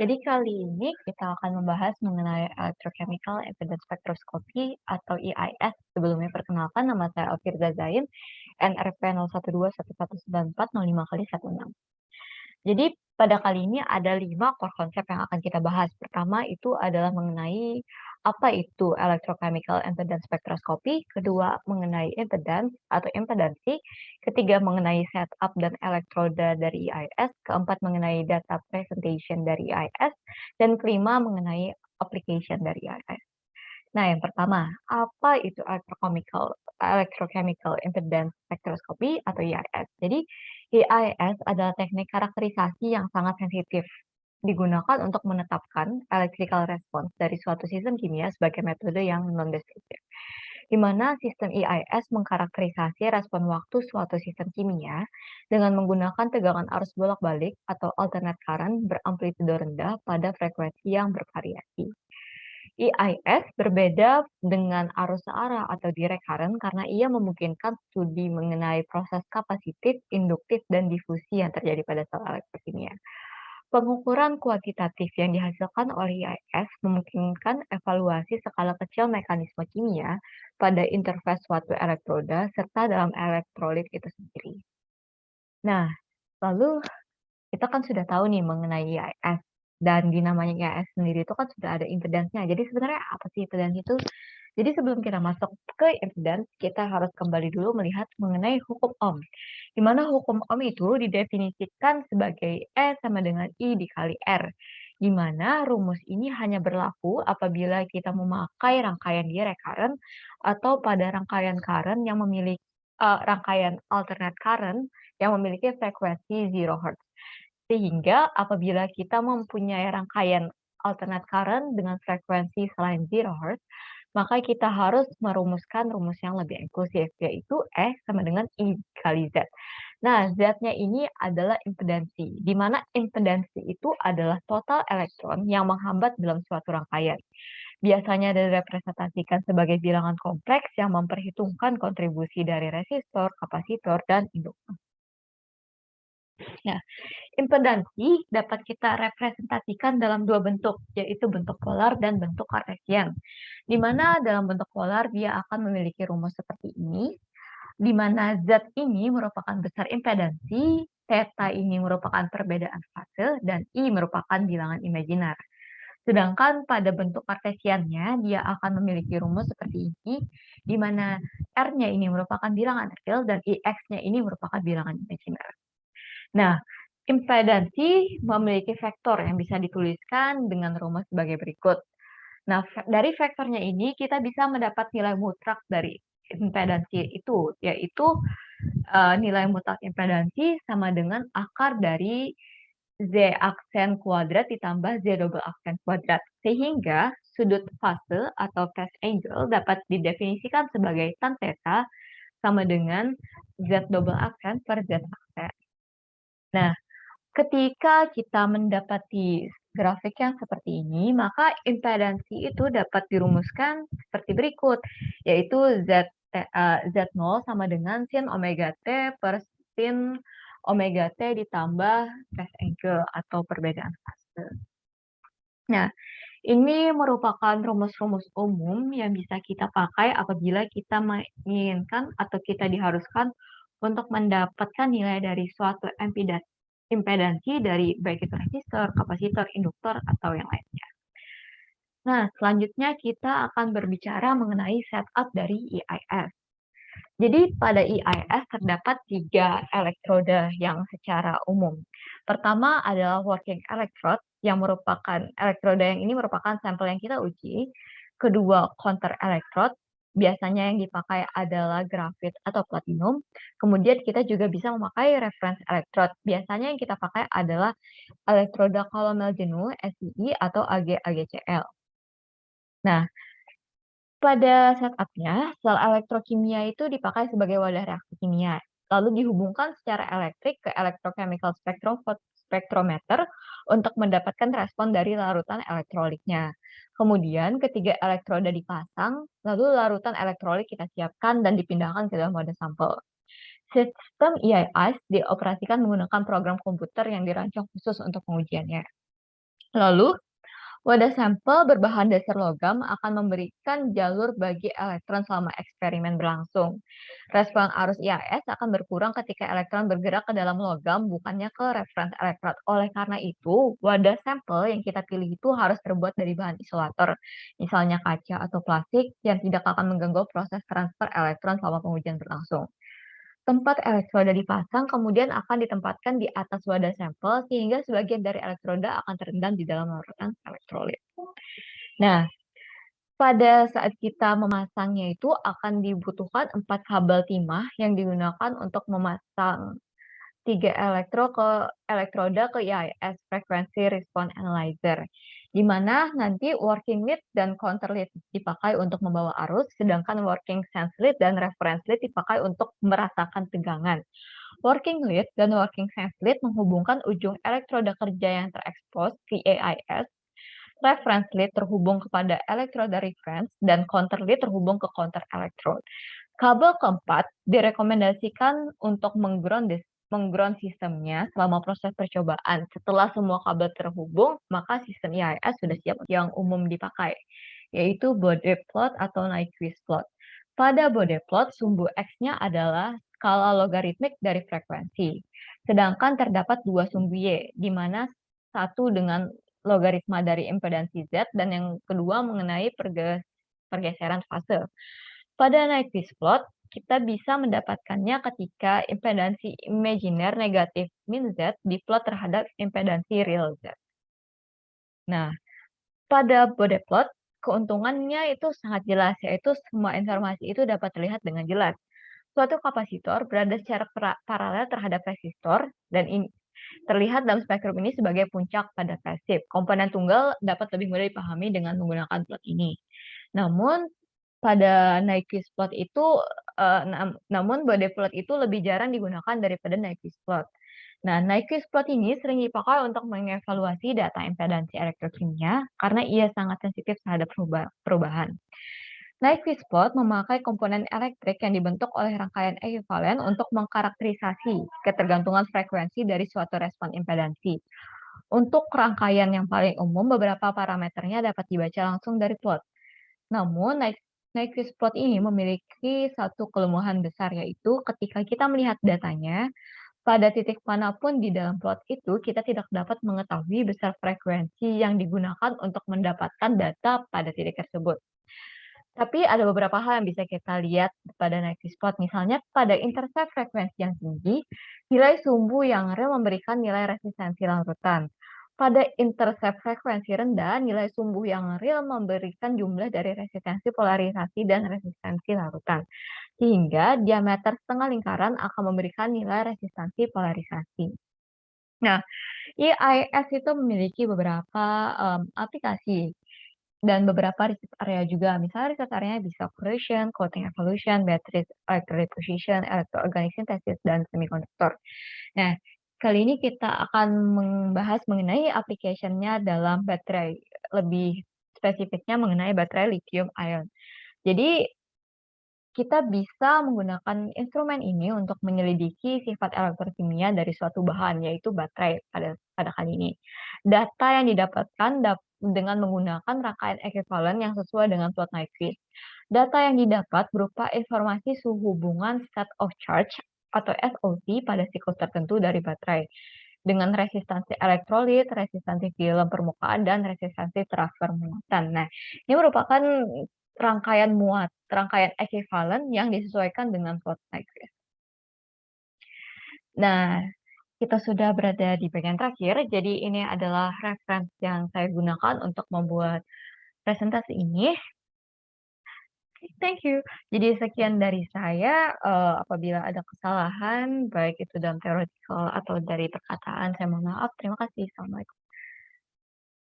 Jadi kali ini kita akan membahas mengenai Electrochemical Impedance Spectroscopy atau EIS. Sebelumnya perkenalkan, nama saya Alfirza Zain, NRP 0121194005x16. Jadi pada kali ini ada 5 core konsep yang akan kita bahas. Pertama itu adalah mengenai apa itu electrochemical impedance spectroscopy, kedua mengenai impedance atau impedansi, ketiga mengenai setup dan elektroda dari EIS, keempat mengenai data presentation dari EIS, dan kelima mengenai application dari EIS. Nah, yang pertama, apa itu electrochemical impedance spectroscopy atau EIS? Jadi, EIS adalah teknik karakterisasi yang sangat sensitif, digunakan untuk menetapkan electrical response dari suatu sistem kimia sebagai metode yang non-destruktif, di mana sistem EIS mengkarakterisasi respon waktu suatu sistem kimia dengan menggunakan tegangan arus bolak-balik atau alternate current beramplitude rendah pada frekuensi yang bervariasi. EIS berbeda dengan arus searah atau direct current karena ia memungkinkan studi mengenai proses kapasitif, induktif, dan difusi yang terjadi pada sel elektrokimia. Pengukuran kuantitatif yang dihasilkan oleh EIS memungkinkan evaluasi skala kecil mekanisme kimia pada interface suatu elektroda serta dalam elektrolit itu sendiri. Nah, lalu kita kan sudah tahu nih mengenai IIS, dan di namanya IIS sendiri itu kan sudah ada impedance-nya. Jadi sebenarnya apa sih impedance itu? Jadi sebelum kita masuk ke impedance, kita harus kembali dulu melihat mengenai hukum Ohm. Di mana hukum Ohm itu didefinisikan sebagai E sama dengan I dikali R. Di mana rumus ini hanya berlaku apabila kita memakai rangkaian direct current atau pada rangkaian current yang memiliki rangkaian alternate current yang memiliki frekuensi 0 Hz. Sehingga apabila kita mempunyai rangkaian alternate current dengan frekuensi selain 0 Hz, maka kita harus merumuskan rumus yang lebih inklusif, yaitu E sama dengan I kali Z. Nah, Z-nya ini adalah impedansi, di mana impedansi itu adalah total elektron yang menghambat dalam suatu rangkaian. Biasanya direpresentasikan sebagai bilangan kompleks yang memperhitungkan kontribusi dari resistor, kapasitor, dan induktor. Nah, impedansi dapat kita representasikan dalam dua bentuk, yaitu bentuk polar dan bentuk kartesian. Di mana dalam bentuk polar dia akan memiliki rumus seperti ini, di mana Z ini merupakan besar impedansi, theta ini merupakan perbedaan fase, dan I merupakan bilangan imajiner. Sedangkan pada bentuk kartesiannya, dia akan memiliki rumus seperti ini, di mana R-nya ini merupakan bilangan real dan IX-nya ini merupakan bilangan imajiner. Nah, impedansi memiliki vektor yang bisa dituliskan dengan rumus sebagai berikut. Nah, dari vektornya ini kita bisa mendapat nilai mutlak dari impedansi itu, yaitu nilai mutlak impedansi sama dengan akar dari Z aksen kuadrat ditambah Z double aksen kuadrat. Sehingga sudut fase atau phase angle dapat didefinisikan sebagai tan theta sama dengan Z double aksen per Z aksen. Nah, ketika kita mendapati grafik yang seperti ini, maka impedansi itu dapat dirumuskan seperti berikut, yaitu Z0 sama dengan sin omega T per sin omega T ditambah phase angle atau perbedaan fase. Nah, ini merupakan rumus-rumus umum yang bisa kita pakai apabila kita menginginkan atau kita diharuskan untuk mendapatkan nilai dari suatu impedansi dari baik itu resistor, kapasitor, induktor, atau yang lainnya. Nah, selanjutnya kita akan berbicara mengenai setup dari EIS. Jadi pada EIS terdapat 3 elektroda yang secara umum. Pertama adalah working electrode yang merupakan elektroda yang ini merupakan sampel yang kita uji. Kedua, counter electrode, biasanya yang dipakai adalah grafit atau platinum. Kemudian kita juga bisa memakai reference electrode. Biasanya yang kita pakai adalah elektroda kolomel jenuh SiI atau AgCl. Nah, pada setup-nya, sel elektrokimia itu dipakai sebagai wadah reaksi kimia, lalu dihubungkan secara elektrik ke electrochemical spectrometer untuk mendapatkan respon dari larutan elektrolitnya. Kemudian ketiga elektroda dipasang, lalu larutan elektrolit kita siapkan dan dipindahkan ke dalam wadah sampel. Sistem EIS dioperasikan menggunakan program komputer yang dirancang khusus untuk pengujiannya. Lalu, wadah sampel berbahan dasar logam akan memberikan jalur bagi elektron selama eksperimen berlangsung. Respon arus IAS akan berkurang ketika elektron bergerak ke dalam logam, bukannya ke referens elektrod. Oleh karena itu, wadah sampel yang kita pilih itu harus terbuat dari bahan isolator, misalnya kaca atau plastik, yang tidak akan mengganggu proses transfer elektron selama pengujian berlangsung. Tempat elektroda dipasang kemudian akan ditempatkan di atas wadah sampel sehingga sebagian dari elektroda akan terendam di dalam larutan elektrolit. Nah, pada saat kita memasangnya itu akan dibutuhkan 4 kabel timah yang digunakan untuk memasang 3 elektroda ke IIS, Frequency Response Analyzer, di mana nanti working lead dan counter lead dipakai untuk membawa arus, sedangkan working sense lead dan reference lead dipakai untuk merasakan tegangan. Working lead dan working sense lead menghubungkan ujung elektroda kerja yang terekspos, VAIS, reference lead terhubung kepada elektroda reference, dan counter lead terhubung ke counter electrode. Kabel keempat direkomendasikan untuk mengground sistemnya selama proses percobaan. Setelah semua kabel terhubung, maka sistem IIS sudah siap yang umum dipakai, yaitu body plot atau Nyquist plot. Pada body plot, sumbu X-nya adalah skala logaritmik dari frekuensi. Sedangkan terdapat dua sumbu Y, di mana satu dengan logaritma dari impedansi Z dan yang kedua mengenai pergeseran fase. Pada Nyquist plot, kita bisa mendapatkannya ketika impedansi imajiner negatif min Z diplot terhadap impedansi real Z. Nah, pada body plot, keuntungannya itu sangat jelas, yaitu semua informasi itu dapat terlihat dengan jelas. Suatu kapasitor berada secara paralel terhadap resistor, dan ini terlihat dalam spektrum ini sebagai puncak pada pasif. Komponen tunggal dapat lebih mudah dipahami dengan menggunakan plot ini. Namun, pada Nyquist plot itu, namun body plot itu lebih jarang digunakan daripada Nyquist plot. Nah, Nyquist plot ini sering dipakai untuk mengevaluasi data impedansi elektrokimia karena ia sangat sensitif terhadap perubahan. Nyquist plot memakai komponen elektrik yang dibentuk oleh rangkaian ekuivalen untuk mengkarakterisasi ketergantungan frekuensi dari suatu respon impedansi. Untuk rangkaian yang paling umum, beberapa parameternya dapat dibaca langsung dari plot. Namun, Nyquist plot ini memiliki satu kelemahan besar, yaitu ketika kita melihat datanya, pada titik manapun di dalam plot itu, kita tidak dapat mengetahui besar frekuensi yang digunakan untuk mendapatkan data pada titik tersebut. Tapi ada beberapa hal yang bisa kita lihat pada Nyquist plot. Misalnya pada intercept frekuensi yang tinggi, nilai sumbu yang real memberikan nilai resistensi larutan. Pada intercept frekuensi rendah, nilai sumbu yang real memberikan jumlah dari resistensi polarisasi dan resistensi larutan. Sehingga diameter setengah lingkaran akan memberikan nilai resistansi polarisasi. Nah, IIS itu memiliki beberapa aplikasi dan beberapa research area juga. Misalnya research area bisa corrosion, coating evolution, battery electrolyte position, electroorganic synthesis, dan semikonduktor. Nah, kali ini kita akan membahas mengenai application-nya dalam baterai, lebih spesifiknya mengenai baterai lithium ion. Jadi, kita bisa menggunakan instrumen ini untuk menyelidiki sifat elektrokimia dari suatu bahan, yaitu baterai pada kali ini. Data yang didapatkan dengan menggunakan rangkaian ekuivalen yang sesuai dengan plot Nyquist. Data yang didapat berupa informasi suhu hubungan state of charge atau SOC pada siklus tertentu dari baterai dengan resistansi elektrolit, resistansi film permukaan, dan resistansi transfer muatan. Nah, ini merupakan rangkaian ekuivalen yang disesuaikan dengan plot Nyquist. Nah, kita sudah berada di bagian terakhir, jadi ini adalah referensi yang saya gunakan untuk membuat presentasi ini. Thank you. Jadi sekian dari saya, apabila ada kesalahan, baik itu dalam theoretical atau dari perkataan, saya mohon maaf. Terima kasih. Assalamualaikum.